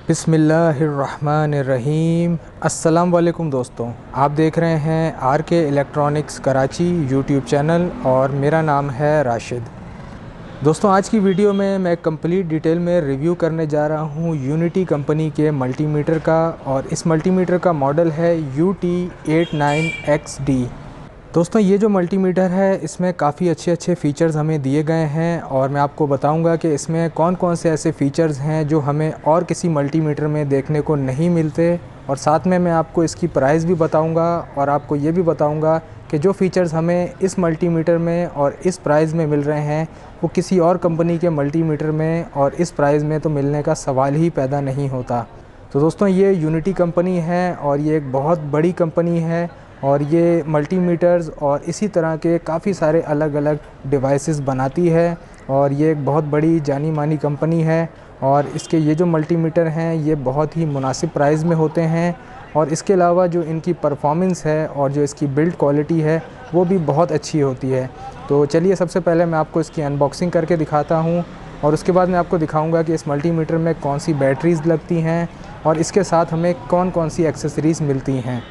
बिस्मिल्लाहिर्रहमानिर्रहीम। अस्सलाम वालेकुम दोस्तों, आप देख रहे हैं RK. Electronics Karachi YouTube channel और मेरा नाम है राशिद। दोस्तों, आज की वीडियो में मैं कंप्लीट डिटेल में रिव्यू करने जा रहा हूँ यूनिटी कंपनी के मल्टीमीटर का, और इस मल्टीमीटर का मॉडल है UT89XD। दोस्तों, ये जो मल्टीमीटर है इसमें काफ़ी अच्छे फ़ीचर्स हमें दिए गए हैं और मैं आपको बताऊंगा कि इसमें कौन कौन से ऐसे फ़ीचर्स हैं जो हमें और किसी मल्टीमीटर में देखने को नहीं मिलते, और साथ में मैं आपको इसकी प्राइस भी बताऊंगा और आपको ये भी बताऊंगा कि जो फ़ीचर्स हमें इस मल्टीमीटर में और इस प्राइस में मिल रहे हैं वो किसी और कंपनी के मल्टीमीटर में और इस प्राइस में तो मिलने का सवाल ही पैदा नहीं होता। तो दोस्तों, ये यूनिटी कंपनी है और ये एक बहुत बड़ी कंपनी है और ये मल्टीमीटर्स और इसी तरह के काफ़ी सारे अलग अलग डिवाइसेस बनाती है, और ये एक बहुत बड़ी जानी मानी कंपनी है। और इसके ये जो मल्टीमीटर हैं ये बहुत ही मुनासिब प्राइस में होते हैं, और इसके अलावा जो इनकी परफॉर्मेंस है और जो इसकी बिल्ड क्वालिटी है वो भी बहुत अच्छी होती है। तो चलिए, सबसे पहले मैं आपको इसकी अनबॉक्सिंग करके दिखाता हूँ और उसके बाद मैं आपको दिखाऊँगा कि इस मल्टीमीटर में कौन सी बैटरीज़ लगती हैं और इसके साथ हमें कौन कौन सी एक्सेसरीज़ मिलती हैं।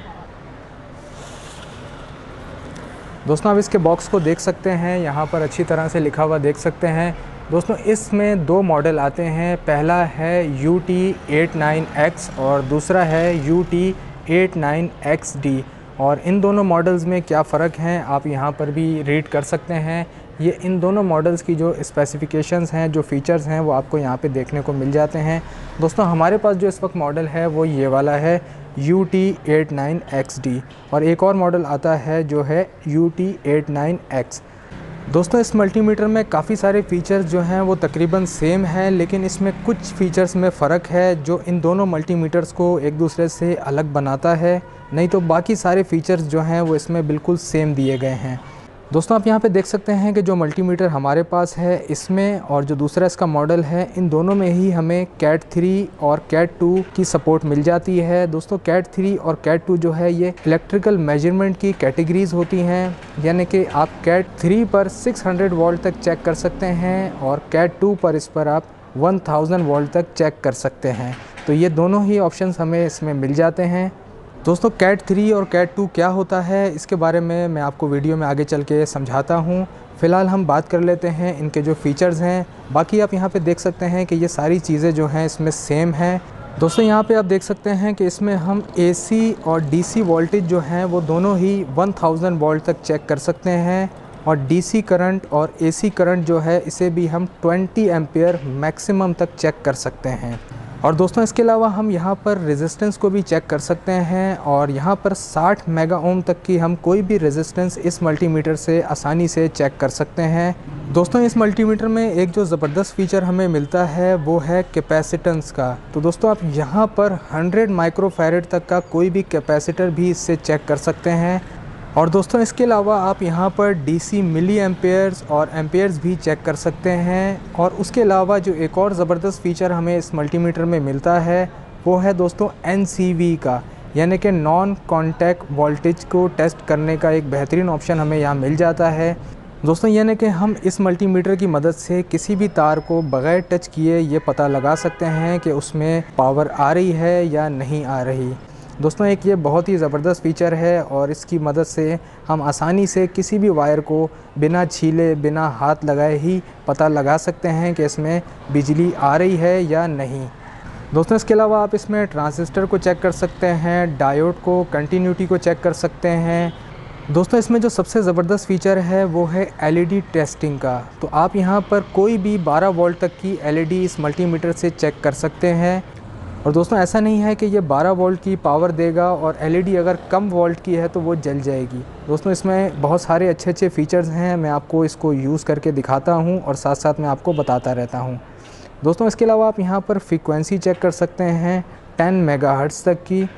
दोस्तों, आप इसके बॉक्स को देख सकते हैं, यहाँ पर अच्छी तरह से लिखा हुआ देख सकते हैं। दोस्तों, इसमें दो मॉडल आते हैं, पहला है UT89X और दूसरा है UT89XD। और इन दोनों मॉडल्स में क्या फ़र्क हैं आप यहाँ पर भी रीड कर सकते हैं। ये इन दोनों मॉडल्स की जो स्पेसिफ़िकेशंस हैं, जो फ़ीचर्स हैं, वो आपको यहाँ पे देखने को मिल जाते हैं। दोस्तों, हमारे पास जो इस वक्त मॉडल है वो ये वाला है UT89XD, और एक और मॉडल आता है जो है UT89X। दोस्तों, इस मल्टीमीटर में काफ़ी सारे फ़ीचर्स जो हैं वो तकरीबन सेम हैं, लेकिन इसमें कुछ फ़ीचर्स में फ़र्क है जो इन दोनों मल्टीमीटर्स को एक दूसरे से अलग बनाता है, नहीं तो बाकी सारे फ़ीचर्स जो हैं वो इसमें बिल्कुल सेम दिए गए हैं। दोस्तों, आप यहाँ पे देख सकते हैं कि जो मल्टीमीटर हमारे पास है इसमें और जो दूसरा इसका मॉडल है, इन दोनों में ही हमें कैट 3 और कैट 2 की सपोर्ट मिल जाती है। दोस्तों, कैट 3 और कैट 2 जो है ये इलेक्ट्रिकल मेजरमेंट की कैटेगरीज़ होती हैं, यानी कि आप कैट 3 पर 600 वोल्ट तक चेक कर सकते हैं और कैट 2 पर इस पर आप 1000 वोल्ट तक चेक कर सकते हैं। तो ये दोनों ही ऑप्शंस हमें इसमें मिल जाते हैं। दोस्तों, कैट 3 और कैट 2 क्या होता है इसके बारे में मैं आपको वीडियो में आगे चल के समझाता हूँ। फ़िलहाल हम बात कर लेते हैं इनके जो फ़ीचर्स हैं। बाकी आप यहाँ पे देख सकते हैं कि ये सारी चीज़ें जो हैं इसमें सेम हैं। दोस्तों, यहाँ पे आप देख सकते हैं कि इसमें हम AC और DC वोल्टेज जो हैं वो दोनों ही 1000 वोल्ट तक चेक कर सकते हैं, और DC करंट और AC करंट जो है इसे भी हम 20 एम्पेयर मैक्सिमम तक चेक कर सकते हैं। और दोस्तों, इसके अलावा हम यहाँ पर रेजिस्टेंस को भी चेक कर सकते हैं, और यहाँ पर 60 मेगा ओम तक की हम कोई भी रेजिस्टेंस इस मल्टीमीटर से आसानी से चेक कर सकते हैं। दोस्तों, इस मल्टीमीटर में एक जो ज़बरदस्त फ़ीचर हमें मिलता है वो है कैपेसिटेंस का। तो दोस्तों, आप यहाँ पर 100 माइक्रोफैरड तक का कोई भी कैपेसिटर भी इससे चेक कर सकते हैं। और दोस्तों, इसके अलावा आप यहाँ पर DC मिली एम्पेयर्स और एम्पेयर्स भी चेक कर सकते हैं। और उसके अलावा जो एक और ज़बरदस्त फ़ीचर हमें इस मल्टीमीटर में मिलता है वो है दोस्तों NCV का, यानी कि नॉन कॉन्टैक्ट वोल्टेज को टेस्ट करने का एक बेहतरीन ऑप्शन हमें यहाँ मिल जाता है। दोस्तों, यानी कि हम इस मल्टीमीटर की मदद से किसी भी तार को बग़ैर टच किए ये पता लगा सकते हैं कि उसमें पावर आ रही है या नहीं आ रही। दोस्तों, एक ये बहुत ही ज़बरदस्त फ़ीचर है और इसकी मदद से हम आसानी से किसी भी वायर को बिना छीले, बिना हाथ लगाए ही पता लगा सकते हैं कि इसमें बिजली आ रही है या नहीं। दोस्तों, इसके अलावा आप इसमें ट्रांजिस्टर को चेक कर सकते हैं, डायोड को, कंटिन्यूटी को चेक कर सकते हैं। दोस्तों, इसमें जो सबसे ज़बरदस्त फ़ीचर है वो है LED टेस्टिंग का। तो आप यहाँ पर कोई भी 12 वोल्ट तक की LED इस मल्टीमीटर से चेक कर सकते हैं। और दोस्तों, ऐसा नहीं है कि ये 12 वोल्ट की पावर देगा और LED अगर कम वोल्ट की है तो वो जल जाएगी। दोस्तों, इसमें बहुत सारे अच्छे फ़ीचर्स हैं, मैं आपको इसको यूज़ करके दिखाता हूँ और साथ साथ मैं आपको बताता रहता हूँ। दोस्तों, इसके अलावा आप यहाँ पर फ्रीक्वेंसी चेक कर सकते हैं 10 मेगाहर्ट्ज़ तक की।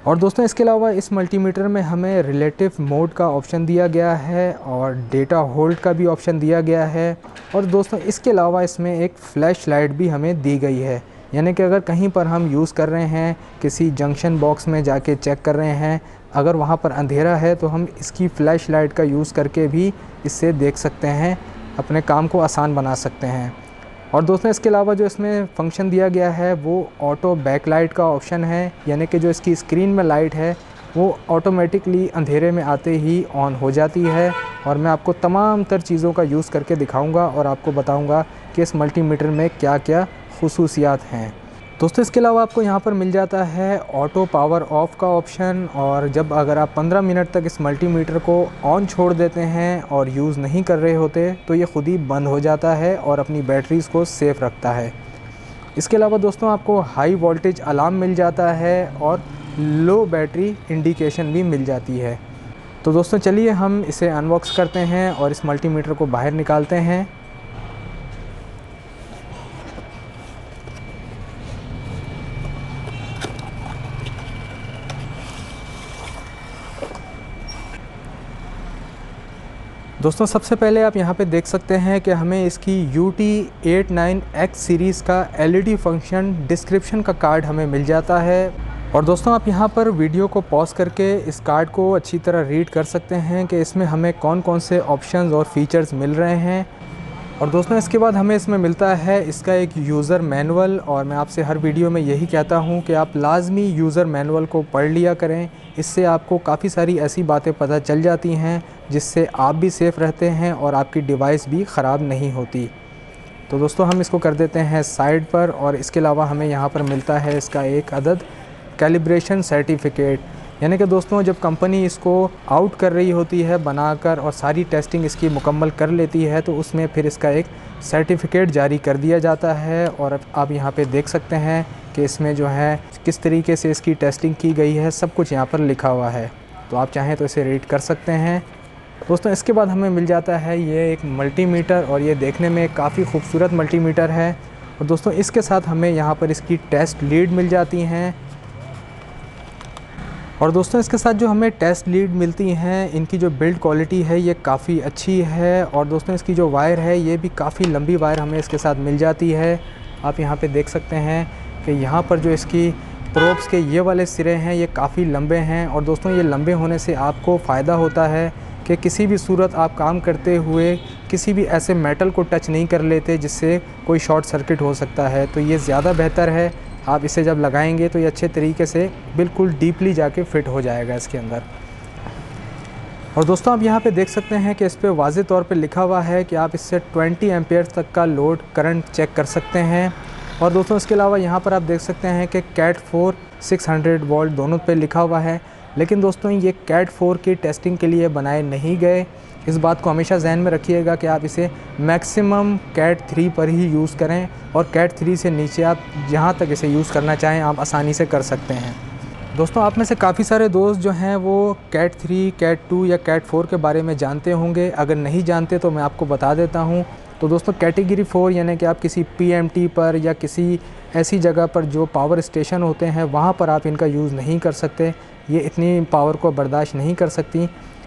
और दोस्तों, इसके अलावा इस मल्टीमीटर में हमें रिलेटिव मोड का ऑप्शन दिया गया है और डेटा होल्ड का भी ऑप्शन दिया गया है। और दोस्तों, इसके अलावा इसमें एक फ़्लैश लाइट भी हमें दी गई है, यानी कि अगर कहीं पर हम यूज़ कर रहे हैं, किसी जंक्शन बॉक्स में जाके चेक कर रहे हैं, अगर वहाँ पर अंधेरा है तो हम इसकी फ़्लैश लाइट का यूज़ करके भी इससे देख सकते हैं, अपने काम को आसान बना सकते हैं। और दोस्तों इसके अलावा जो इसमें फ़ंक्शन दिया गया है वो ऑटो बैकलाइट का ऑप्शन है, यानी कि जो इसकी स्क्रीन में लाइट है वो ऑटोमेटिकली अंधेरे में आते ही ऑन हो जाती है। और मैं आपको तमाम तर चीज़ों का यूज़ करके दिखाऊंगा और आपको बताऊंगा कि इस मल्टीमीटर में क्या क्या खुसूसियात हैं। दोस्तों इसके अलावा आपको यहाँ पर मिल जाता है ऑटो पावर ऑफ का ऑप्शन, और जब अगर आप 15 मिनट तक इस मल्टीमीटर को ऑन छोड़ देते हैं और यूज़ नहीं कर रहे होते तो ये ख़ुद ही बंद हो जाता है और अपनी बैटरीज़ को सेफ़ रखता है। इसके अलावा दोस्तों आपको हाई वोल्टेज अलार्म मिल जाता है और लो बैटरी इंडिकेशन भी मिल जाती है। तो दोस्तों चलिए हम इसे अनबॉक्स करते हैं और इस मल्टीमीटर को बाहर निकालते हैं। दोस्तों सबसे पहले आप यहाँ पे देख सकते हैं कि हमें इसकी UT89X सीरीज़ का LED फंक्शन डिस्क्रिप्शन का कार्ड हमें मिल जाता है। और दोस्तों आप यहाँ पर वीडियो को पॉज करके इस कार्ड को अच्छी तरह रीड कर सकते हैं कि इसमें हमें कौन कौन से ऑप्शंस और फीचर्स मिल रहे हैं। और दोस्तों इसके बाद हमें इसमें मिलता है इसका एक यूज़र मैनुअल, और मैं आपसे हर वीडियो में यही कहता हूँ कि आप लाजमी यूज़र मैनुअल को पढ़ लिया करें। इससे आपको काफ़ी सारी ऐसी बातें पता चल जाती हैं जिससे आप भी सेफ़ रहते हैं और आपकी डिवाइस भी ख़राब नहीं होती। तो दोस्तों हम इसको कर देते हैं साइड पर। और इसके अलावा हमें यहाँ पर मिलता है इसका एक अदद कैलिब्रेशन सर्टिफिकेट, यानी कि दोस्तों जब कंपनी इसको आउट कर रही होती है बनाकर और सारी टेस्टिंग इसकी मुकम्मल कर लेती है तो उसमें फिर इसका एक सर्टिफिकेट जारी कर दिया जाता है। और आप यहाँ पे देख सकते हैं कि इसमें जो है किस तरीके से इसकी टेस्टिंग की गई है, सब कुछ यहाँ पर लिखा हुआ है। तो आप चाहें तो इसे रीड कर सकते हैं। दोस्तों इसके बाद हमें मिल जाता है ये एक मल्टीमीटर, और ये देखने में काफ़ी खूबसूरत मल्टीमीटर है। और दोस्तों इसके साथ हमें यहाँ पर इसकी टेस्ट लीड मिल जाती हैं। और दोस्तों इसके साथ जो हमें टेस्ट लीड मिलती हैं इनकी जो बिल्ड क्वालिटी है ये काफ़ी अच्छी है। और दोस्तों इसकी जो वायर है ये भी काफ़ी लंबी वायर हमें इसके साथ मिल जाती है। आप यहाँ पे देख सकते हैं कि यहाँ पर जो इसकी प्रोब्स के ये वाले सिरे हैं ये काफ़ी लंबे हैं। और दोस्तों ये लंबे होने से आपको फ़ायदा होता है कि किसी भी सूरत आप काम करते हुए किसी भी ऐसे मेटल को टच नहीं कर लेते जिससे कोई शॉर्ट सर्किट हो सकता है। तो ये ज़्यादा बेहतर है। आप इसे जब लगाएंगे तो ये अच्छे तरीके से बिल्कुल डीपली जाके फ़िट हो जाएगा इसके अंदर। और दोस्तों आप यहाँ पे देख सकते हैं कि इस पर वाज़ेह तौर पे लिखा हुआ है कि आप इससे 20 एम्पेयर तक का लोड करंट चेक कर सकते हैं। और दोस्तों इसके अलावा यहाँ पर आप देख सकते हैं कि CAT 4 600 वोल्ट दोनों पे लिखा हुआ है। लेकिन दोस्तों ये CAT 4 की टेस्टिंग के लिए बनाए नहीं गए। इस बात को हमेशा जहन में रखिएगा कि आप इसे मैक्सिमम CAT 3 पर ही यूज़ करें, और CAT 3 से नीचे आप जहाँ तक इसे यूज़ करना चाहें आप आसानी से कर सकते हैं। दोस्तों आप में से काफ़ी सारे दोस्त जो हैं वो CAT 3, CAT 2 या CAT 4 के बारे में जानते होंगे। अगर नहीं जानते तो मैं आपको बता देता हूँ। तो दोस्तों कैटेगरी 4 यानी कि आप किसी PMT पर या किसी ऐसी जगह पर जो पावर स्टेशन होते हैं वहाँ पर आप इनका यूज़ नहीं कर सकते, ये इतनी पावर को बर्दाश्त नहीं कर सकती।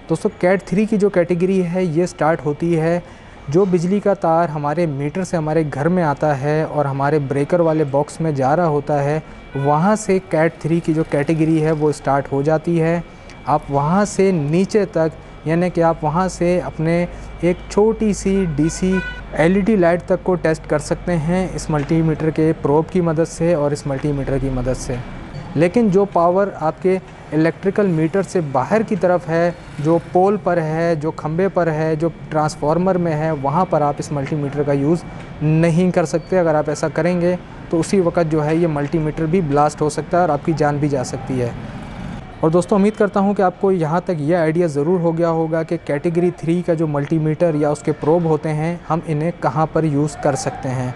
दोस्तों CAT 3 की जो कैटेगरी है ये स्टार्ट होती है जो बिजली का तार हमारे मीटर से हमारे घर में आता है और हमारे ब्रेकर वाले बॉक्स में जा रहा होता है, वहाँ से CAT 3 की जो कैटेगरी है वो स्टार्ट हो जाती है। आप वहाँ से नीचे तक यानी कि आप वहाँ से अपने एक छोटी सी DC LED लाइट तक को टेस्ट कर सकते हैं इस मल्टीमीटर के प्रोब की मदद से और इस मल्टीमीटर की मदद से। लेकिन जो पावर आपके इलेक्ट्रिकल मीटर से बाहर की तरफ है, जो पोल पर है, जो खंबे पर है, जो ट्रांसफार्मर में है, वहाँ पर आप इस मल्टीमीटर का यूज़ नहीं कर सकते। अगर आप ऐसा करेंगे तो उसी वक्त जो है ये मल्टीमीटर भी ब्लास्ट हो सकता है और आपकी जान भी जा सकती है। और दोस्तों उम्मीद करता हूँ कि आपको यहाँ तक ये आइडिया ज़रूर हो गया होगा कि कैटेगरी 3 का जो मल्टीमीटर या उसके प्रोब होते हैं हम इन्हें कहाँ पर यूज़ कर सकते हैं।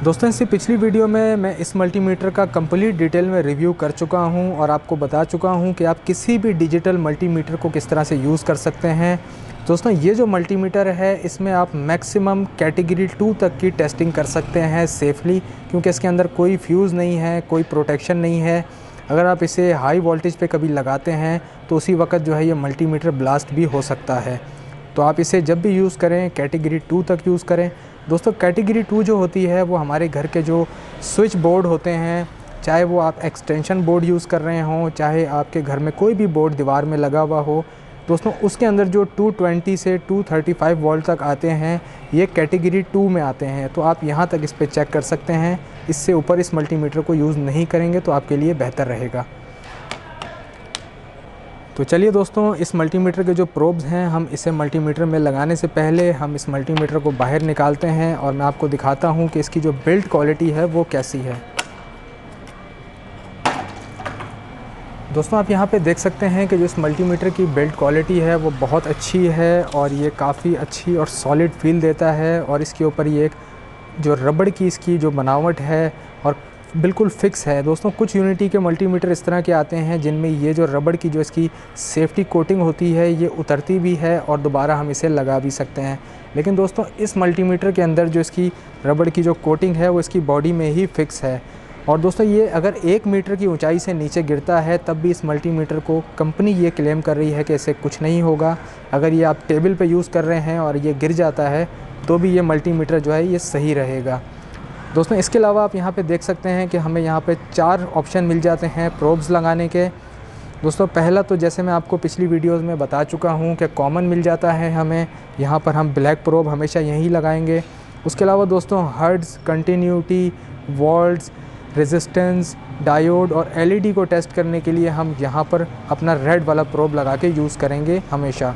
दोस्तों इससे पिछली वीडियो में मैं इस मल्टीमीटर का कंप्लीट डिटेल में रिव्यू कर चुका हूं और आपको बता चुका हूं कि आप किसी भी डिजिटल मल्टीमीटर को किस तरह से यूज़ कर सकते हैं। दोस्तों ये जो मल्टीमीटर है इसमें आप मैक्सिमम कैटेगरी 2 तक की टेस्टिंग कर सकते हैं सेफली, क्योंकि इसके अंदर कोई फ्यूज़ नहीं है, कोई प्रोटेक्शन नहीं है। अगर आप इसे हाई वोल्टेज पे कभी लगाते हैं तो उसी वक्त जो है ये मल्टीमीटर ब्लास्ट भी हो सकता है। तो आप इसे जब भी यूज़ करें कैटेगरी 2 तक यूज़ करें। दोस्तों कैटेगरी 2 जो होती है वो हमारे घर के जो स्विच बोर्ड होते हैं, चाहे वो आप एक्सटेंशन बोर्ड यूज़ कर रहे हों, चाहे आपके घर में कोई भी बोर्ड दीवार में लगा हुआ हो, दोस्तों उसके अंदर जो 220 से 235 वोल्ट तक आते हैं ये कैटेगरी 2 में आते हैं, तो आप यहाँ तक इस पर चेक कर सकते हैं। इससे ऊपर इस मल्टीमीटर को यूज़ नहीं करेंगे तो आपके लिए बेहतर रहेगा। तो चलिए दोस्तों, इस मल्टीमीटर के जो प्रोब्स हैं हम इसे मल्टीमीटर में लगाने से पहले हम इस मल्टीमीटर को बाहर निकालते हैं और मैं आपको दिखाता हूँ कि इसकी जो बिल्ड क्वालिटी है वो कैसी है। दोस्तों आप यहाँ पे देख सकते हैं कि जो इस मल्टीमीटर की बिल्ड क्वालिटी है वो बहुत अच्छी है और ये काफ़ी अच्छी और सॉलिड फील देता है। और इसके ऊपर ये एक जो रबड़ की इसकी जो बनावट है और बिल्कुल फ़िक्स है। दोस्तों कुछ यूनिटी के मल्टीमीटर इस तरह के आते हैं जिनमें ये जो रबड़ की जो इसकी सेफ्टी कोटिंग होती है ये उतरती भी है और दोबारा हम इसे लगा भी सकते हैं। लेकिन दोस्तों इस मल्टीमीटर के अंदर जो इसकी रबड़ की जो कोटिंग है वो इसकी बॉडी में ही फ़िक्स है। और दोस्तों ये अगर 1 मीटर की ऊंचाई से नीचे गिरता है तब भी इस मल्टीमीटर को कंपनी ये क्लेम कर रही है कि इससे कुछ नहीं होगा। अगर ये आप टेबल पे यूज़ कर रहे हैं और ये गिर जाता है तो भी ये मल्टीमीटर जो है ये सही रहेगा। दोस्तों इसके अलावा आप यहाँ पे देख सकते हैं कि हमें यहाँ पे 4 ऑप्शन मिल जाते हैं प्रोब्स लगाने के। दोस्तों पहला तो जैसे मैं आपको पिछली वीडियोज़ में बता चुका हूँ कि कॉमन मिल जाता है हमें, यहाँ पर हम ब्लैक प्रोब हमेशा यहीं लगाएंगे। उसके अलावा दोस्तों hertz, continuity, volts, resistance, diode और एलईडी को टेस्ट करने के लिए हम यहाँ पर अपना रेड वाला प्रोब लगा के यूज़ करेंगे हमेशा।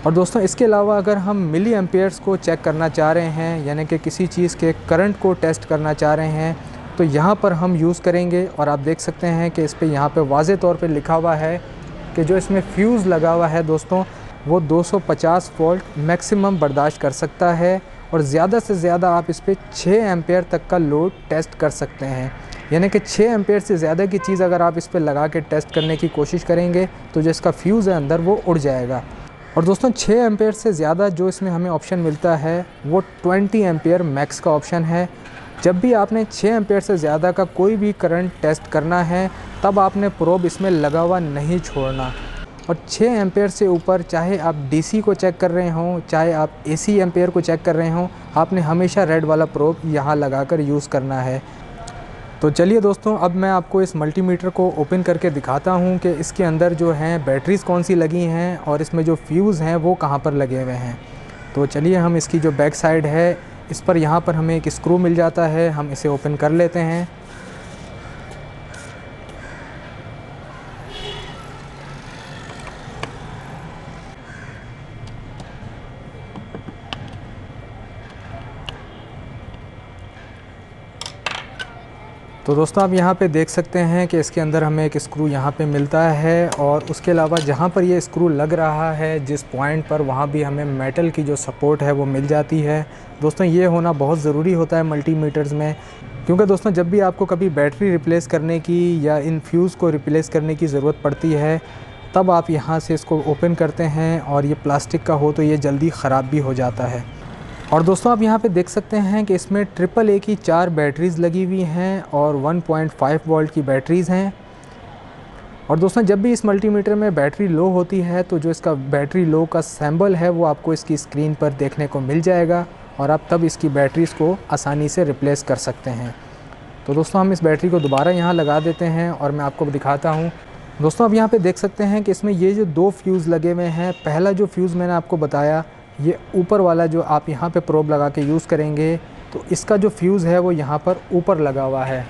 और दोस्तों इसके अलावा अगर हम मिली एम्पेयर्स को चेक करना चाह रहे हैं यानी कि किसी चीज़ के करंट को टेस्ट करना चाह रहे हैं तो यहाँ पर हम यूज़ करेंगे। और आप देख सकते हैं कि इस पर यहाँ पे वाज़े तौर पे लिखा हुआ है कि जो इसमें फ्यूज़ लगा हुआ है दोस्तों वो 250 वोल्ट मैक्सिमम बर्दाश्त कर सकता है और ज़्यादा से ज़्यादा आप इस पर 6 एम्पेयर तक का लोड टेस्ट कर सकते हैं। यानी कि 6 एम्पेयर से ज़्यादा की चीज़ अगर आप इस पर लगा के टेस्ट करने की कोशिश करेंगे तो जो इसका फ्यूज़ है अंदर वो उड़ जाएगा। और दोस्तों 6 एम्पेयर से ज़्यादा जो इसमें हमें ऑप्शन मिलता है वो 20 एम्पेयर मैक्स का ऑप्शन है। जब भी आपने 6 एम्पेयर से ज़्यादा का कोई भी करंट टेस्ट करना है तब आपने प्रोब इसमें लगा हुआ नहीं छोड़ना। और 6 एम्पेयर से ऊपर चाहे आप डीसी को चेक कर रहे हों चाहे आप एसी एम्पेयर को चेक कर रहे हों, आपने हमेशा रेड वाला प्रोब यहाँ लगाकर यूज़ करना है। तो चलिए दोस्तों, अब मैं आपको इस मल्टीमीटर को ओपन करके दिखाता हूँ कि इसके अंदर जो हैं बैटरीज़ कौन सी लगी हैं और इसमें जो फ्यूज़ हैं वो कहाँ पर लगे हुए हैं। तो चलिए हम इसकी जो बैक साइड है इस पर यहाँ पर हमें एक स्क्रू मिल जाता है, हम इसे ओपन कर लेते हैं। तो दोस्तों आप यहाँ पे देख सकते हैं कि इसके अंदर हमें एक स्क्रू यहाँ पे मिलता है और उसके अलावा जहाँ पर ये स्क्रू लग रहा है जिस पॉइंट पर, वहाँ भी हमें मेटल की जो सपोर्ट है वो मिल जाती है। दोस्तों ये होना बहुत ज़रूरी होता है मल्टीमीटर्स में, क्योंकि दोस्तों जब भी आपको कभी बैटरी रिप्लेस करने की या इन फ्यूज़ को रिप्लेस करने की ज़रूरत पड़ती है तब आप यहाँ से इसको ओपन करते हैं और ये प्लास्टिक का हो तो ये जल्दी ख़राब भी हो जाता है। और दोस्तों आप यहाँ पे देख सकते हैं कि इसमें AAA की 4 बैटरीज़ लगी हुई हैं और 1.5 वोल्ट की बैटरीज़ हैं। और दोस्तों जब भी इस मल्टीमीटर में बैटरी लो होती है तो जो इसका बैटरी लो का सिंबल है वो आपको इसकी स्क्रीन पर देखने को मिल जाएगा और आप तब इसकी बैटरीज़ को आसानी से रिप्लेस कर सकते हैं। तो दोस्तों हम इस बैटरी को दोबारा यहाँ लगा देते हैं और मैं आपको दिखाता हूँ। दोस्तों आप यहाँ पे देख सकते हैं कि इसमें ये जो 2 फ्यूज़ लगे हुए हैं, पहला जो फ्यूज़ मैंने आपको बताया ये ऊपर वाला जो आप यहाँ पे प्रोब लगा के यूज़ करेंगे तो इसका जो फ्यूज़ है वो यहाँ पर ऊपर लगा हुआ है।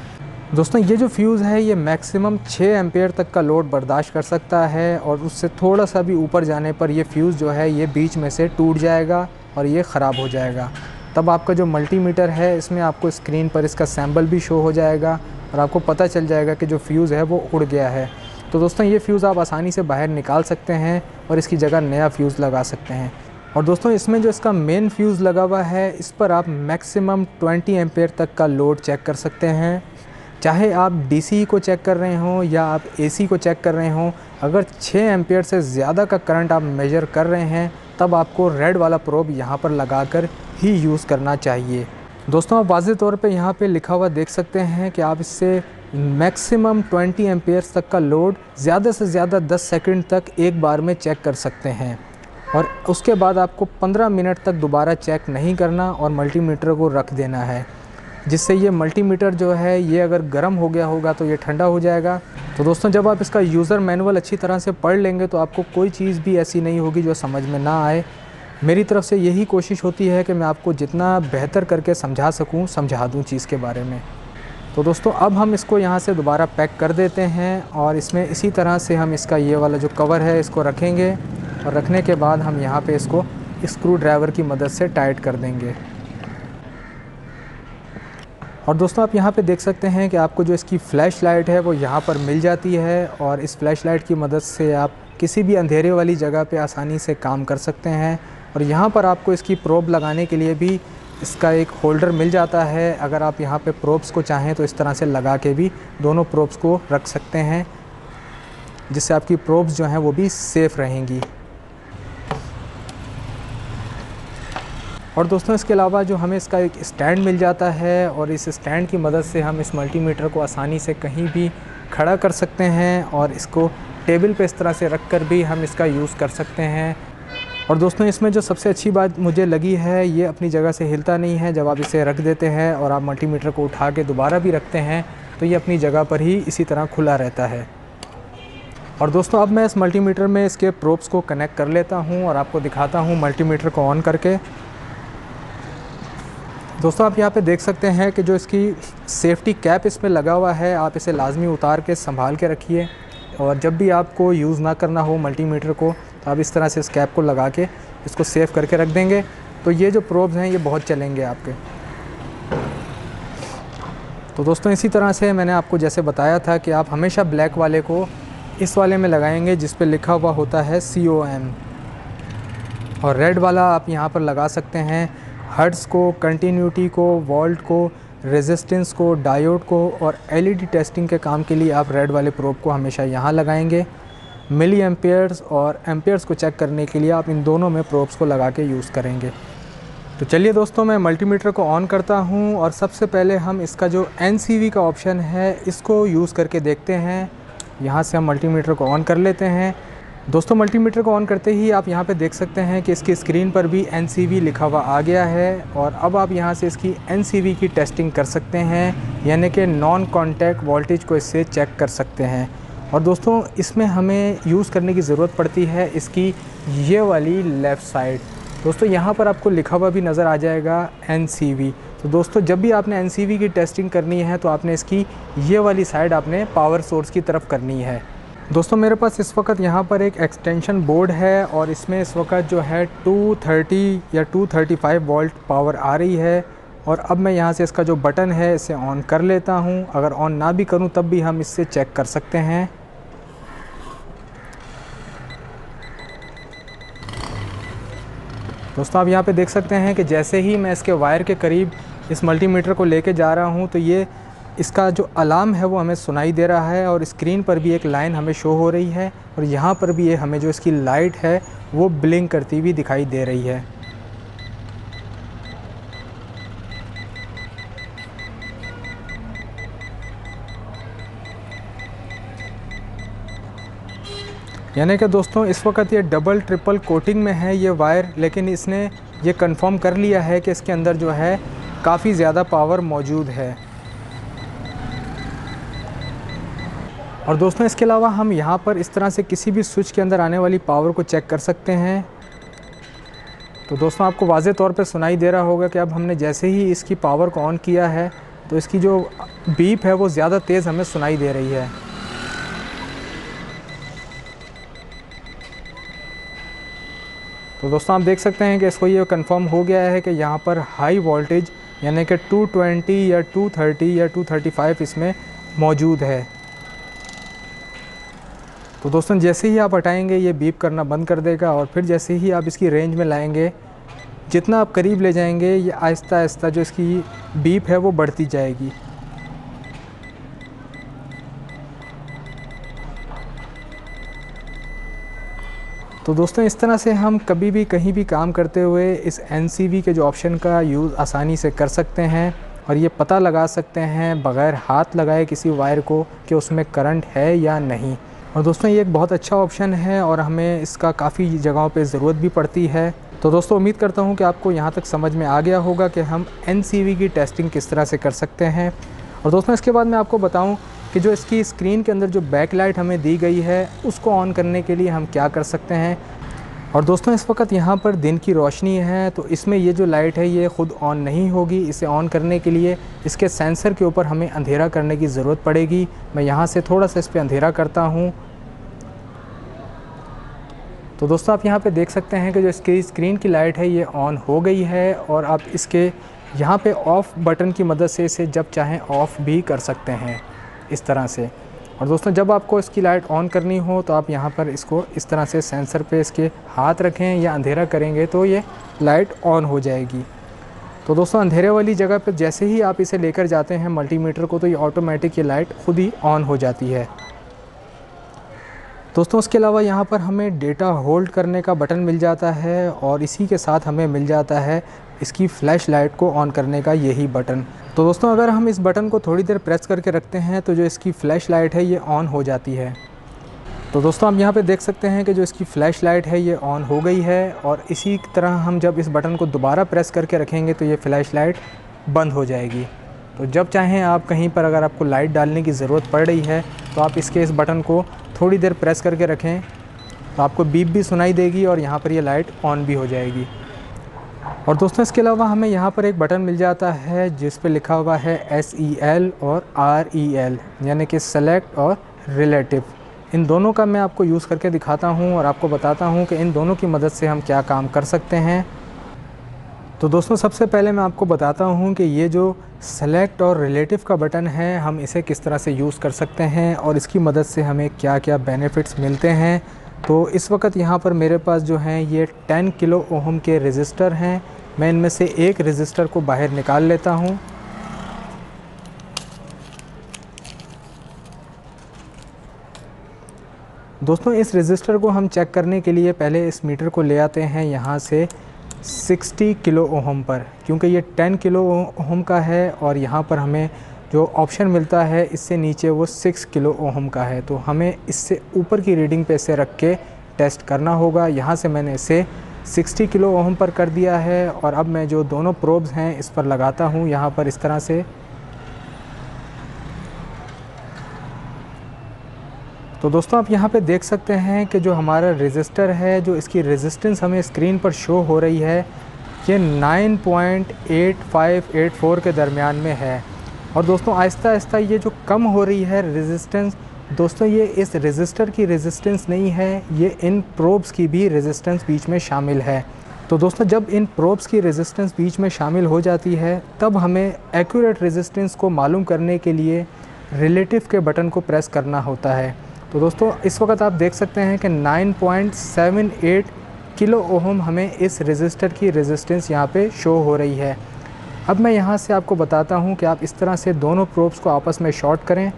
दोस्तों ये जो फ्यूज़ है ये मैक्सिमम 6 एम्पेयर तक का लोड बर्दाश्त कर सकता है और उससे थोड़ा सा भी ऊपर जाने पर ये फ्यूज़ जो है ये बीच में से टूट जाएगा और ये ख़राब हो जाएगा। तब आपका जो मल्टीमीटर है इसमें आपको स्क्रीन पर इसका सैम्बल भी शो हो जाएगा और आपको पता चल जाएगा कि जो फ्यूज़ है वो उड़ गया है। तो दोस्तों ये फ्यूज़ आप आसानी से बाहर निकाल सकते हैं और इसकी जगह नया फ्यूज़ लगा सकते हैं। और दोस्तों इसमें जो इसका मेन फ्यूज़ लगा हुआ है इस पर आप मैक्सिमम 20 एम्पेयर तक का लोड चेक कर सकते हैं। चाहे आप डीसी को चेक कर रहे हों या आप एसी को चेक कर रहे हों, अगर 6 एम्पेयर से ज़्यादा का करंट आप मेजर कर रहे हैं तब आपको रेड वाला प्रोब यहाँ पर लगाकर ही यूज़ करना चाहिए। दोस्तों आप वाज़े तौर पे यहाँ पे लिखा हुआ देख सकते हैं कि आप इससे मैक्सिमम 20 एम्पेयर्स तक का लोड ज़्यादा से ज़्यादा 10 सेकंड तक एक बार में चेक कर सकते हैं और उसके बाद आपको 15 मिनट तक दोबारा चेक नहीं करना और मल्टीमीटर को रख देना है, जिससे ये मल्टीमीटर जो है ये अगर गर्म हो गया होगा तो ये ठंडा हो जाएगा, तो दोस्तों जब आप इसका यूज़र मैनुअल अच्छी तरह से पढ़ लेंगे तो आपको कोई चीज़ भी ऐसी नहीं होगी जो समझ में ना आए। मेरी तरफ से यही कोशिश होती है कि मैं आपको जितना बेहतर करके समझा सकूं समझा दूं चीज़ के बारे में। तो दोस्तों अब हम इसको यहाँ से दोबारा पैक कर देते हैं और इसमें इसी तरह से हम इसका ये वाला जो कवर है इसको रखेंगे और रखने के बाद हम यहाँ पे इसको स्क्रू ड्राइवर की मदद से टाइट कर देंगे। और दोस्तों आप यहाँ पे देख सकते हैं कि आपको जो इसकी फ़्लैश लाइट है वो यहाँ पर मिल जाती है और इस फ़्लैश लाइट की मदद से आप किसी भी अंधेरे वाली जगह पे आसानी से काम कर सकते हैं। और यहाँ पर आपको इसकी प्रोब लगाने के लिए भी इसका एक होल्डर मिल जाता है। अगर आप यहाँ पे प्रोब्स को चाहें तो इस तरह से लगा के भी दोनों प्रोब्स को रख सकते हैं, जिससे आपकी प्रोब्स जो हैं वो भी सेफ़ रहेंगी। और दोस्तों इसके अलावा जो हमें इसका एक स्टैंड मिल जाता है और इस स्टैंड की मदद से हम इस मल्टीमीटर को आसानी से कहीं भी खड़ा कर सकते हैं और इसको टेबल पे इस तरह से रख कर भी हम इसका यूज़ कर सकते हैं। और दोस्तों इसमें जो सबसे अच्छी बात मुझे लगी है, ये अपनी जगह से हिलता नहीं है। जब आप इसे रख देते हैं और आप मल्टीमीटर को उठा के दोबारा भी रखते हैं तो ये अपनी जगह पर ही इसी तरह खुला रहता है। और दोस्तों अब मैं इस मल्टीमीटर में इसके प्रोब्स को कनेक्ट कर लेता हूँ और आपको दिखाता हूँ मल्टीमीटर को ऑन करके। दोस्तों आप यहाँ पे देख सकते हैं कि जो इसकी सेफ्टी कैप इसमें लगा हुआ है, आप इसे लाजमी उतार के संभाल के रखिए और जब भी आपको यूज़ ना करना हो मल्टीमीटर को तो आप इस तरह से इस कैप को लगा के इसको सेव करके रख देंगे तो ये जो प्रोब्स हैं ये बहुत चलेंगे आपके। तो दोस्तों इसी तरह से मैंने आपको जैसे बताया था कि आप हमेशा ब्लैक वाले को इस वाले में लगाएंगे जिस पे लिखा हुआ होता है COM, और रेड वाला आप यहाँ पर लगा सकते हैं हर्ट्ज़ को, कंटिन्यूटी को, वोल्ट को, रेजिस्टेंस को, डायोड को, और LED टेस्टिंग के काम के लिए आप रेड वाले प्रोब को हमेशा यहाँ लगाएंगे। मिली एम्पेयर्स और एम्पेयर्स को चेक करने के लिए आप इन दोनों में प्रोब्स को लगा के यूज़ करेंगे। तो चलिए दोस्तों मैं मल्टीमीटर को ऑन करता हूँ और सबसे पहले हम इसका जो NCV का ऑप्शन है इसको यूज़ करके देखते हैं। यहाँ से हम मल्टीमीटर को ऑन कर लेते हैं। दोस्तों मल्टीमीटर को ऑन करते ही आप यहाँ पे देख सकते हैं कि इसकी स्क्रीन पर भी NCV लिखा हुआ आ गया है और अब आप यहाँ से इसकी NCV की टेस्टिंग कर सकते हैं, यानी कि नॉन कॉन्टैक्ट वोल्टेज को इससे चेक कर सकते हैं। और दोस्तों इसमें हमें यूज़ करने की ज़रूरत पड़ती है इसकी ये वाली लेफ़्ट साइड। दोस्तों यहाँ पर आपको लिखा हुआ भी नज़र आ जाएगा NCV। तो दोस्तों जब भी आपने NCV की टेस्टिंग करनी है तो आपने इसकी ये वाली साइड आपने पावर सोर्स की तरफ करनी है। दोस्तों मेरे पास इस वक्त यहाँ पर एक एक्सटेंशन बोर्ड है और इसमें इस वक्त जो है 230 या 235 वोल्ट पावर आ रही है। और अब मैं यहाँ से इसका जो बटन है इसे ऑन कर लेता हूँ। अगर ऑन ना भी करूँ तब भी हम इससे चेक कर सकते हैं। दोस्तों आप यहाँ पे देख सकते हैं कि जैसे ही मैं इसके वायर के करीब इस मल्टीमीटर को लेके जा रहा हूँ तो ये इसका जो अलार्म है वो हमें सुनाई दे रहा है और स्क्रीन पर भी एक लाइन हमें शो हो रही है और यहाँ पर भी ये हमें जो इसकी लाइट है वो ब्लिंक करती हुई दिखाई दे रही है। यानी कि दोस्तों इस वक्त ये डबल ट्रिपल कोटिंग में है ये वायर, लेकिन इसने ये कंफर्म कर लिया है कि इसके अंदर जो है काफ़ी ज़्यादा पावर मौजूद है। और दोस्तों इसके अलावा हम यहाँ पर इस तरह से किसी भी स्विच के अंदर आने वाली पावर को चेक कर सकते हैं। तो दोस्तों आपको वाज़े तौर पे सुनाई दे रहा होगा कि अब हमने जैसे ही इसकी पावर को ऑन किया है तो इसकी जो बीप है वो ज़्यादा तेज़ हमें सुनाई दे रही है। तो दोस्तों आप देख सकते हैं कि इसको ये कंफर्म हो गया है कि यहाँ पर हाई वोल्टेज यानी कि 220 या 230 या 235 इसमें मौजूद है। तो दोस्तों जैसे ही आप हटाएंगे ये बीप करना बंद कर देगा और फिर जैसे ही आप इसकी रेंज में लाएंगे, जितना आप करीब ले जाएंगे ये आहिस्ता आहिस्ता जो इसकी बीप है वो बढ़ती जाएगी। तो दोस्तों इस तरह से हम कभी भी कहीं भी काम करते हुए इस NCV के जो ऑप्शन का यूज़ आसानी से कर सकते हैं और ये पता लगा सकते हैं बग़ैर हाथ लगाए किसी वायर को कि उसमें करंट है या नहीं। और दोस्तों ये एक बहुत अच्छा ऑप्शन है और हमें इसका काफ़ी जगहों पे ज़रूरत भी पड़ती है। तो दोस्तों उम्मीद करता हूँ कि आपको यहाँ तक समझ में आ गया होगा कि हम NCV की टेस्टिंग किस तरह से कर सकते हैं। और दोस्तों इसके बाद मैं आपको बताऊँ कि जो इसकी स्क्रीन के अंदर जो बैक लाइट हमें दी गई है उसको ऑन करने के लिए हम क्या कर सकते हैं। और दोस्तों इस वक्त यहाँ पर दिन की रोशनी है, तो इसमें ये जो लाइट है ये ख़ुद ऑन नहीं होगी। इसे ऑन करने के लिए इसके सेंसर के ऊपर हमें अंधेरा करने की ज़रूरत पड़ेगी। मैं यहाँ से थोड़ा सा इस पर अंधेरा करता हूँ। तो दोस्तों आप यहाँ पे देख सकते हैं कि जो इसकी स्क्रीन की लाइट है ये ऑन हो गई है, और आप इसके यहाँ पे ऑफ़ बटन की मदद से इसे जब चाहें ऑफ़ भी कर सकते हैं इस तरह से। और दोस्तों जब आपको इसकी लाइट ऑन करनी हो तो आप यहाँ पर इसको इस तरह से सेंसर पे इसके हाथ रखें या अंधेरा करेंगे तो ये लाइट ऑन हो जाएगी। तो दोस्तों अंधेरे वाली जगह पर जैसे ही आप इसे लेकर जाते हैं मल्टीमीटर को, तो ये ऑटोमेटिक ये लाइट खुद ही ऑन हो जाती है। दोस्तों उसके अलावा यहाँ पर हमें डेटा होल्ड करने का बटन मिल जाता है, और इसी के साथ हमें मिल जाता है इसकी फ़्लैश लाइट को ऑन करने का यही बटन। तो दोस्तों अगर हम इस बटन को थोड़ी देर प्रेस करके रखते हैं तो जो इसकी फ़्लैश लाइट है ये ऑन हो जाती है। तो दोस्तों आप यहाँ पे देख सकते हैं कि जो इसकी फ़्लैश लाइट है ये ऑन हो गई है, और इसी तरह हम जब इस बटन को दोबारा प्रेस करके रखेंगे तो ये फ़्लैश लाइट बंद हो जाएगी। तो जब चाहें आप कहीं पर अगर आपको लाइट डालने की ज़रूरत पड़ रही है तो आप इसके इस बटन को थोड़ी देर प्रेस करके रखें तो आपको बीप भी सुनाई देगी और यहाँ पर ये लाइट ऑन भी हो जाएगी। और दोस्तों इसके अलावा हमें यहाँ पर एक बटन मिल जाता है जिस पे लिखा हुआ है SEL और REL, यानी कि सेलेक्ट और रिलेटिव। इन दोनों का मैं आपको यूज़ करके दिखाता हूँ और आपको बताता हूँ कि इन दोनों की मदद से हम क्या काम कर सकते हैं। तो दोस्तों सबसे पहले मैं आपको बताता हूँ कि ये जो सेलेक्ट और रिलेटिव का बटन है हम इसे किस तरह से यूज़ कर सकते हैं और इसकी मदद से हमें क्या क्या बेनिफिट्स मिलते हैं। तो इस वक्त यहाँ पर मेरे पास जो हैं ये 10 किलो ओहम के रेजिस्टर हैं। मैं इनमें से एक रेजिस्टर को बाहर निकाल लेता हूँ। दोस्तों इस रेजिस्टर को हम चेक करने के लिए पहले इस मीटर को ले आते हैं यहाँ से 60 किलो ओहम पर, क्योंकि ये 10 किलो ओहम का है और यहाँ पर हमें जो ऑप्शन मिलता है इससे नीचे वो 6 किलो ओहम का है। तो हमें इससे ऊपर की रीडिंग पे इसे रख के टेस्ट करना होगा। यहाँ से मैंने इसे 60 किलो ओहम पर कर दिया है, और अब मैं जो दोनों प्रोब्स हैं इस पर लगाता हूँ यहाँ पर इस तरह से। तो दोस्तों आप यहाँ पे देख सकते हैं कि जो हमारा रेजिस्टर है, जो इसकी रेजिस्टेंस हमें स्क्रीन पर शो हो रही है, ये 9.8584 के दरमियान में है। और दोस्तों आहिस्ता आहिस्ता ये जो कम हो रही है रेजिस्टेंस, दोस्तों ये इस रेजिस्टर की रेजिस्टेंस नहीं है, ये इन प्रोब्स की भी रेजिस्टेंस बीच में शामिल है। तो दोस्तों जब इन प्रोब्स की रेजिस्टेंस बीच में शामिल हो जाती है तब हमें एक्यूरेट रेजिस्टेंस को मालूम करने के लिए रिलेटिव के बटन को प्रेस करना होता है। तो दोस्तों इस वक्त आप देख सकते हैं कि 9.78 किलो ओहम हमें इस रेजिस्टर की रेजिस्टेंस यहाँ पे शो हो रही है। अब मैं यहाँ से आपको बताता हूँ कि आप इस तरह से दोनों प्रोब्स को आपस में शॉर्ट करें।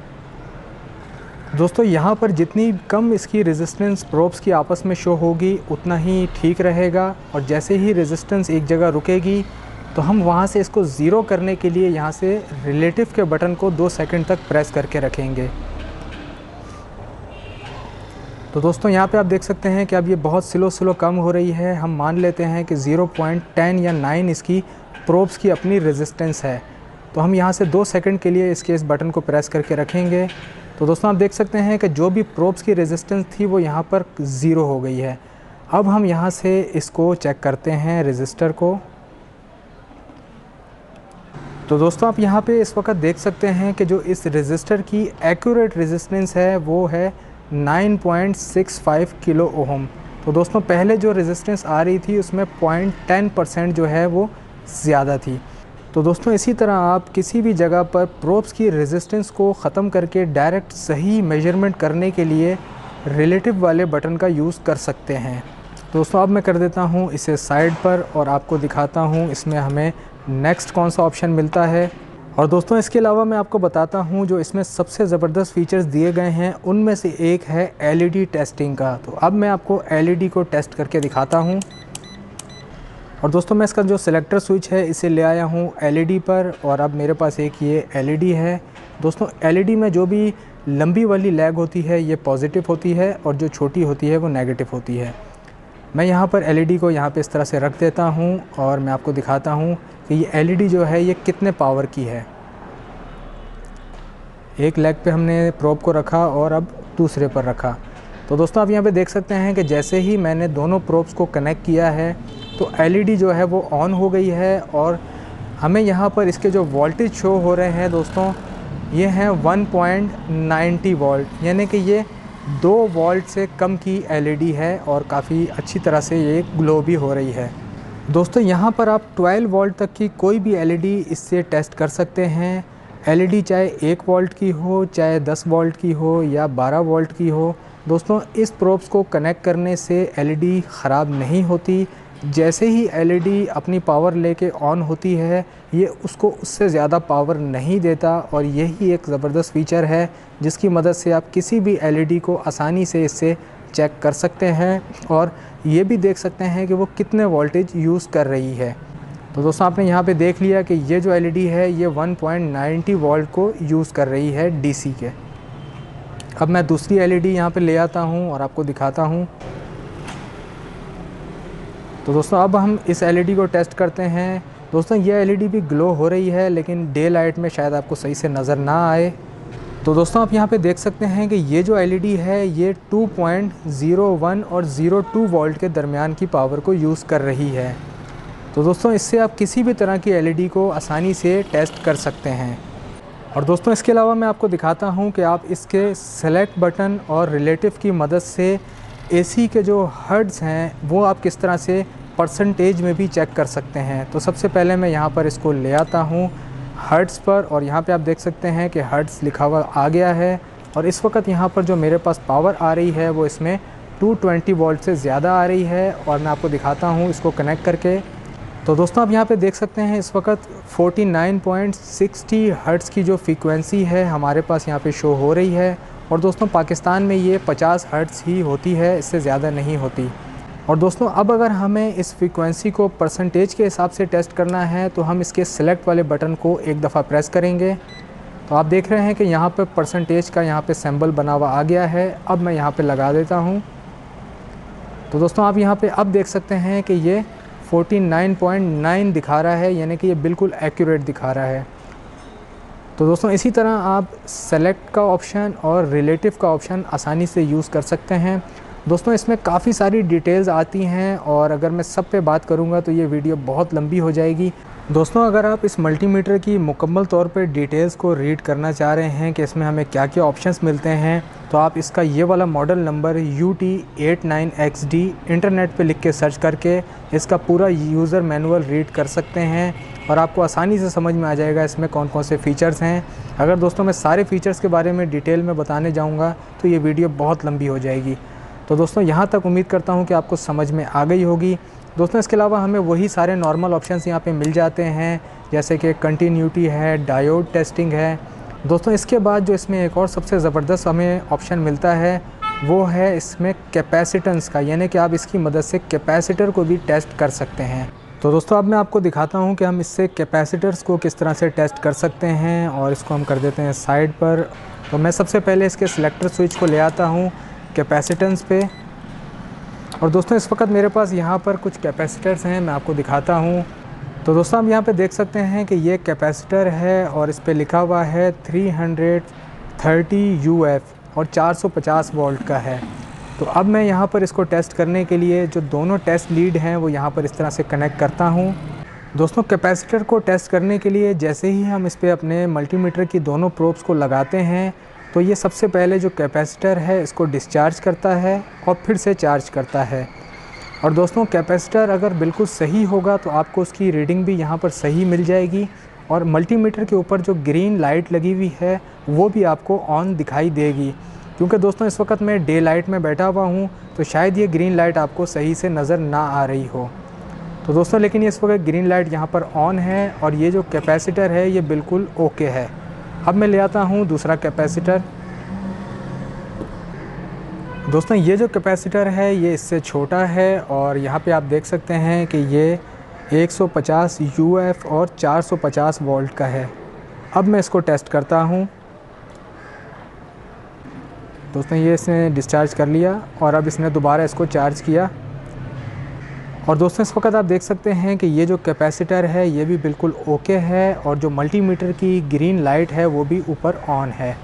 दोस्तों यहाँ पर जितनी कम इसकी रेजिस्टेंस प्रोब्स की आपस में शो होगी उतना ही ठीक रहेगा, और जैसे ही रेजिस्टेंस एक जगह रुकेगी तो हम वहाँ से इसको ज़ीरो करने के लिए यहाँ से रिलेटिव के बटन को 2 सेकंड तक प्रेस करके रखेंगे। तो दोस्तों यहाँ पे आप देख सकते हैं कि अब ये बहुत स्लो कम हो रही है। हम मान लेते हैं कि 0.10 या 9 इसकी प्रोब्स की अपनी रेजिस्टेंस है। तो हम यहाँ से 2 सेकंड के लिए इसके इस बटन को प्रेस करके रखेंगे। तो दोस्तों आप देख सकते हैं कि जो भी प्रोब्स की रेजिस्टेंस थी वो यहाँ पर 0 हो गई है। अब हम यहाँ से इसको चेक करते हैं रेजिस्टर को। तो दोस्तों आप यहाँ पे इस वक्त देख सकते हैं कि जो इस रेजिस्टर की एक्यूरेट रेजिस्टेंस है वो है 9.65 किलो ओहम। तो दोस्तों पहले जो रेजिस्टेंस आ रही थी उसमें 0.10% जो है वो ज़्यादा थी। तो दोस्तों इसी तरह आप किसी भी जगह पर प्रोब्स की रेजिस्टेंस को ख़त्म करके डायरेक्ट सही मेजरमेंट करने के लिए रिलेटिव वाले बटन का यूज़ कर सकते हैं। दोस्तों अब मैं कर देता हूँ इसे साइड पर और आपको दिखाता हूँ इसमें हमें नेक्स्ट कौन सा ऑप्शन मिलता है। और दोस्तों इसके अलावा मैं आपको बताता हूँ जो इसमें सबसे ज़बरदस्त फ़ीचर्स दिए गए हैं उनमें से एक है LED टेस्टिंग का। तो अब मैं आपको LED को टेस्ट करके दिखाता हूँ। और दोस्तों मैं इसका जो सिलेक्टर स्विच है इसे ले आया हूँ LED पर, और अब मेरे पास एक ये LED है। दोस्तों LED में जो भी लंबी वाली लैग होती है ये पॉजिटिव होती है और जो छोटी होती है वो नेगेटिव होती है। मैं यहाँ पर LED को यहाँ पे इस तरह से रख देता हूँ और मैं आपको दिखाता हूँ कि ये LED जो है ये कितने पावर की है। एक लेग पे हमने प्रोब को रखा और अब दूसरे पर रखा। तो दोस्तों आप यहाँ पे देख सकते हैं कि जैसे ही मैंने दोनों प्रोब्स को कनेक्ट किया है तो एलईडी जो है वो ऑन हो गई है और हमें यहाँ पर इसके जो वोल्टेज शो हो रहे हैं दोस्तों, ये हैं 1.90 वोल्ट, यानी कि ये 2 वोल्ट से कम की एलईडी है और काफ़ी अच्छी तरह से ये ग्लो भी हो रही है। दोस्तों यहाँ पर आप 12 वोल्ट तक की कोई भी एलईडी इससे टेस्ट कर सकते हैं। एलईडी चाहे 1 वोल्ट की हो, चाहे 10 वोल्ट की हो या 12 वोल्ट की हो, दोस्तों इस प्रोब्स को कनेक्ट करने से एलईडी ख़राब नहीं होती। जैसे ही एलईडी अपनी पावर लेके ऑन होती है, ये उसको उससे ज़्यादा पावर नहीं देता और यही एक ज़बरदस्त फ़ीचर है जिसकी मदद से आप किसी भी एलईडी को आसानी से इससे चेक कर सकते हैं और ये भी देख सकते हैं कि वो कितने वोल्टेज यूज़ कर रही है। तो दोस्तों आपने यहाँ पे देख लिया कि ये जो एलईडी है ये 1.90 वोल्ट को यूज़ कर रही है डीसी के। अब मैं दूसरी एलईडी यहाँ पे ले आता हूँ और आपको दिखाता हूँ। तो दोस्तों अब हम इस एलईडी को टेस्ट करते हैं। दोस्तों ये एलईडी भी ग्लो हो रही है लेकिन डे लाइट में शायद आपको सही से नज़र ना आए। तो दोस्तों आप यहाँ पे देख सकते हैं कि ये जो एलईडी है ये 2.01 और 0.2 वोल्ट के दरमियान की पावर को यूज़ कर रही है। तो दोस्तों इससे आप किसी भी तरह की एलईडी को आसानी से टेस्ट कर सकते हैं। और दोस्तों इसके अलावा मैं आपको दिखाता हूँ कि आप इसके सेलेक्ट बटन और रिलेटिव की मदद से एसी के जो हर्ट्ज़ हैं वो आप किस तरह से परसेंटेज में भी चेक कर सकते हैं। तो सबसे पहले मैं यहाँ पर इसको ले आता हूँ हर्ट्ज़ पर और यहाँ पे आप देख सकते हैं कि हर्ट्ज़ लिखा हुआ आ गया है और इस वक्त यहाँ पर जो मेरे पास पावर आ रही है वो इसमें 220 वोल्ट से ज़्यादा आ रही है और मैं आपको दिखाता हूँ इसको कनेक्ट करके। तो दोस्तों आप यहाँ पे देख सकते हैं इस वक्त 49.60 हर्ट्ज़ की जो फ्रीक्वेंसी है हमारे पास यहाँ पे शो हो रही है और दोस्तों पाकिस्तान में ये 50 हर्ट्ज़ ही होती है, इससे ज़्यादा नहीं होती। और दोस्तों अब अगर हमें इस फ्रीक्वेंसी को परसेंटेज के हिसाब से टेस्ट करना है तो हम इसके सेलेक्ट वाले बटन को एक दफ़ा प्रेस करेंगे। तो आप देख रहे हैं कि यहाँ पे परसेंटेज का यहाँ पे सिंबल बना हुआ आ गया है। अब मैं यहाँ पे लगा देता हूँ। तो दोस्तों आप यहाँ पे अब देख सकते हैं कि ये 49.9 दिखा रहा है, यानी कि ये बिल्कुल एक्यूरेट दिखा रहा है। तो दोस्तों इसी तरह आप सेलेक्ट का ऑप्शन और रिलेटिव का ऑप्शन आसानी से यूज़ कर सकते हैं। दोस्तों इसमें काफ़ी सारी डिटेल्स आती हैं और अगर मैं सब पे बात करूँगा तो ये वीडियो बहुत लंबी हो जाएगी। दोस्तों अगर आप इस मल्टीमीटर की मुकम्मल तौर पे डिटेल्स को रीड करना चाह रहे हैं कि इसमें हमें क्या क्या ऑप्शंस मिलते हैं तो आप इसका ये वाला मॉडल नंबर UT89XD इंटरनेट पे लिख के सर्च करके इसका पूरा यूज़र मैनुअल रीड कर सकते हैं और आपको आसानी से समझ में आ जाएगा इसमें कौन कौन से फ़ीचर्स हैं। अगर दोस्तों मैं सारे फ़ीचर्स के बारे में डिटेल में बताने जाऊँगा तो ये वीडियो बहुत लंबी हो जाएगी। तो दोस्तों यहाँ तक उम्मीद करता हूँ कि आपको समझ में आ गई होगी। दोस्तों इसके अलावा हमें वही सारे नॉर्मल ऑप्शंस यहाँ पे मिल जाते हैं जैसे कि कंटिन्यूटी है, डायोड टेस्टिंग है। दोस्तों इसके बाद जो इसमें एक और सबसे ज़बरदस्त हमें ऑप्शन मिलता है वो है इसमें कैपेसिटेंस का, यानी कि आप इसकी मदद से कैपेसिटर को भी टेस्ट कर सकते हैं। तो दोस्तों अब मैं आपको दिखाता हूँ कि हम इससे कैपेसिटर्स को किस तरह से टेस्ट कर सकते हैं और इसको हम कर देते हैं साइड पर। तो मैं सबसे पहले इसके सिलेक्टर स्विच को ले आता हूँ कैपेसिटेंस पे और दोस्तों इस वक्त मेरे पास यहाँ पर कुछ कैपेसिटर्स हैं, मैं आपको दिखाता हूँ। तो दोस्तों आप यहाँ पे देख सकते हैं कि ये कैपेसिटर है और इस पे लिखा हुआ है 330 UF और 450 वोल्ट का है। तो अब मैं यहाँ पर इसको टेस्ट करने के लिए जो दोनों टेस्ट लीड हैं वो यहाँ पर इस तरह से कनेक्ट करता हूँ। दोस्तों कैपेसिटर को टेस्ट करने के लिए जैसे ही हम इस पर अपने मल्टीमीटर की दोनों प्रोब्स को लगाते हैं तो ये सबसे पहले जो कैपेसिटर है इसको डिस्चार्ज करता है और फिर से चार्ज करता है। और दोस्तों कैपेसिटर अगर बिल्कुल सही होगा तो आपको उसकी रीडिंग भी यहाँ पर सही मिल जाएगी और मल्टीमीटर के ऊपर जो ग्रीन लाइट लगी हुई है वो भी आपको ऑन दिखाई देगी। क्योंकि दोस्तों इस वक्त मैं डे लाइट में बैठा हुआ हूँ तो शायद ये ग्रीन लाइट आपको सही से नज़र ना आ रही हो। तो दोस्तों लेकिन इस वक्त ग्रीन लाइट यहाँ पर ऑन है और ये जो कैपेसिटर है ये बिल्कुल ओके है। अब मैं ले आता हूँ दूसरा कैपेसिटर। दोस्तों ये जो कैपेसिटर है ये इससे छोटा है और यहाँ पे आप देख सकते हैं कि ये 150 UF और 450 वोल्ट का है। अब मैं इसको टेस्ट करता हूँ। दोस्तों ये इसने डिस्चार्ज कर लिया और अब इसने दोबारा इसको चार्ज किया और दोस्तों इस वक्त आप देख सकते हैं कि ये जो कैपेसिटर है ये भी बिल्कुल ओके है और जो मल्टीमीटर की ग्रीन लाइट है वो भी ऊपर ऑन है।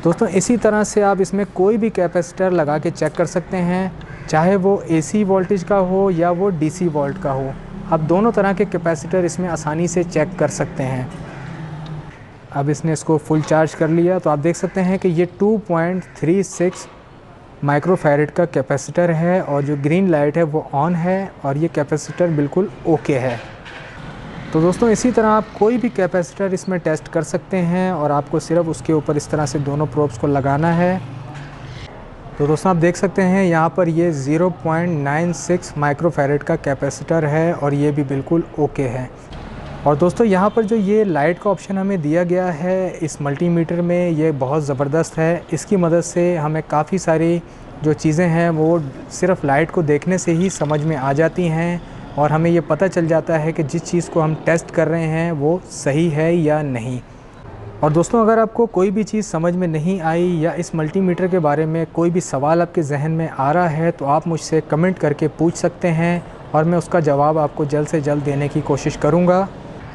दोस्तों इसी तरह से आप इसमें कोई भी कैपेसिटर लगा के चेक कर सकते हैं, चाहे वो AC वोल्टेज का हो या वो DC वोल्ट का हो। आप दोनों तरह के कैपेसिटर इसमें आसानी से चेक कर सकते हैं। अब इसने इसको फुल चार्ज कर लिया तो आप देख सकते हैं कि ये 2.36 माइक्रोफैरड का कैपेसिटर है और जो ग्रीन लाइट है वो ऑन है और ये कैपेसिटर बिल्कुल ओके है। तो दोस्तों इसी तरह आप कोई भी कैपेसिटर इसमें टेस्ट कर सकते हैं और आपको सिर्फ उसके ऊपर इस तरह से दोनों प्रोब्स को लगाना है। तो दोस्तों आप देख सकते हैं यहाँ पर ये 0.96 माइक्रोफैरड का कैपेसिटर है और ये भी बिल्कुल ओके है। और दोस्तों यहाँ पर जो ये लाइट का ऑप्शन हमें दिया गया है इस मल्टीमीटर में, ये बहुत ज़बरदस्त है। इसकी मदद से हमें काफ़ी सारी जो चीज़ें हैं वो सिर्फ लाइट को देखने से ही समझ में आ जाती हैं और हमें ये पता चल जाता है कि जिस चीज़ को हम टेस्ट कर रहे हैं वो सही है या नहीं। और दोस्तों अगर आपको कोई भी चीज़ समझ में नहीं आई या इस मल्टीमीटर के बारे में कोई भी सवाल आपके जहन में आ रहा है तो आप मुझसे कमेंट करके पूछ सकते हैं और मैं उसका जवाब आपको जल्द से जल्द देने की कोशिश करूँगा।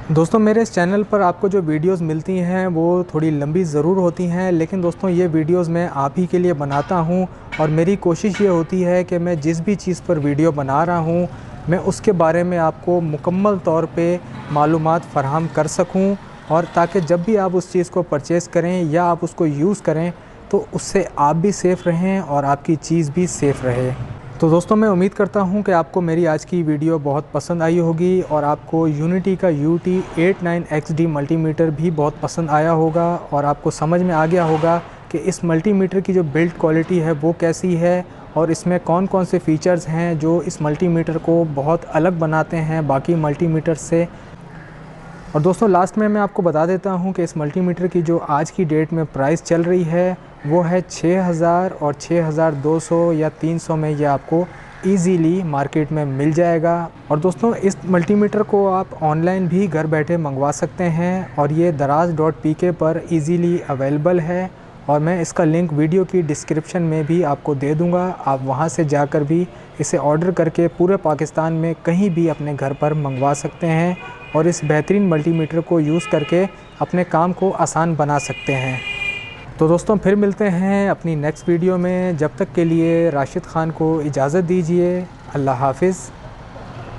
दोस्तों मेरे इस चैनल पर आपको जो वीडियोस मिलती हैं वो थोड़ी लंबी ज़रूर होती हैं, लेकिन दोस्तों ये वीडियोस मैं आप ही के लिए बनाता हूँ और मेरी कोशिश ये होती है कि मैं जिस भी चीज़ पर वीडियो बना रहा हूँ मैं उसके बारे में आपको मुकम्मल तौर पे मालूमात फ़राहम कर सकूँ और ताकि जब भी आप उस चीज़ को परचेज़ करें या आप उसको यूज़ करें तो उससे आप भी सेफ़ रहें और आपकी चीज़ भी सेफ़ रहे। तो दोस्तों मैं उम्मीद करता हूं कि आपको मेरी आज की वीडियो बहुत पसंद आई होगी और आपको यूनिटी का UT89XD मल्टीमीटर भी बहुत पसंद आया होगा और आपको समझ में आ गया होगा कि इस मल्टीमीटर की जो बिल्ड क्वालिटी है वो कैसी है और इसमें कौन कौन से फ़ीचर्स हैं जो इस मल्टीमीटर को बहुत अलग बनाते हैं बाकी मल्टीमीटर से। और दोस्तों लास्ट में मैं आपको बता देता हूं कि इस मल्टीमीटर की जो आज की डेट में प्राइस चल रही है वो है 6000 और 6200 या 300 में ये आपको इजीली मार्केट में मिल जाएगा। और दोस्तों इस मल्टीमीटर को आप ऑनलाइन भी घर बैठे मंगवा सकते हैं और ये daraz.pk पर इजीली अवेलेबल है और मैं इसका लिंक वीडियो की डिस्क्रिप्शन में भी आपको दे दूंगा। आप वहां से जाकर भी इसे ऑर्डर करके पूरे पाकिस्तान में कहीं भी अपने घर पर मंगवा सकते हैं और इस बेहतरीन मल्टीमीटर को यूज़ करके अपने काम को आसान बना सकते हैं। तो दोस्तों फिर मिलते हैं अपनी नेक्स्ट वीडियो में, जब तक के लिए राशिद ख़ान को इजाज़त दीजिए। अल्लाह हाफ़िज़।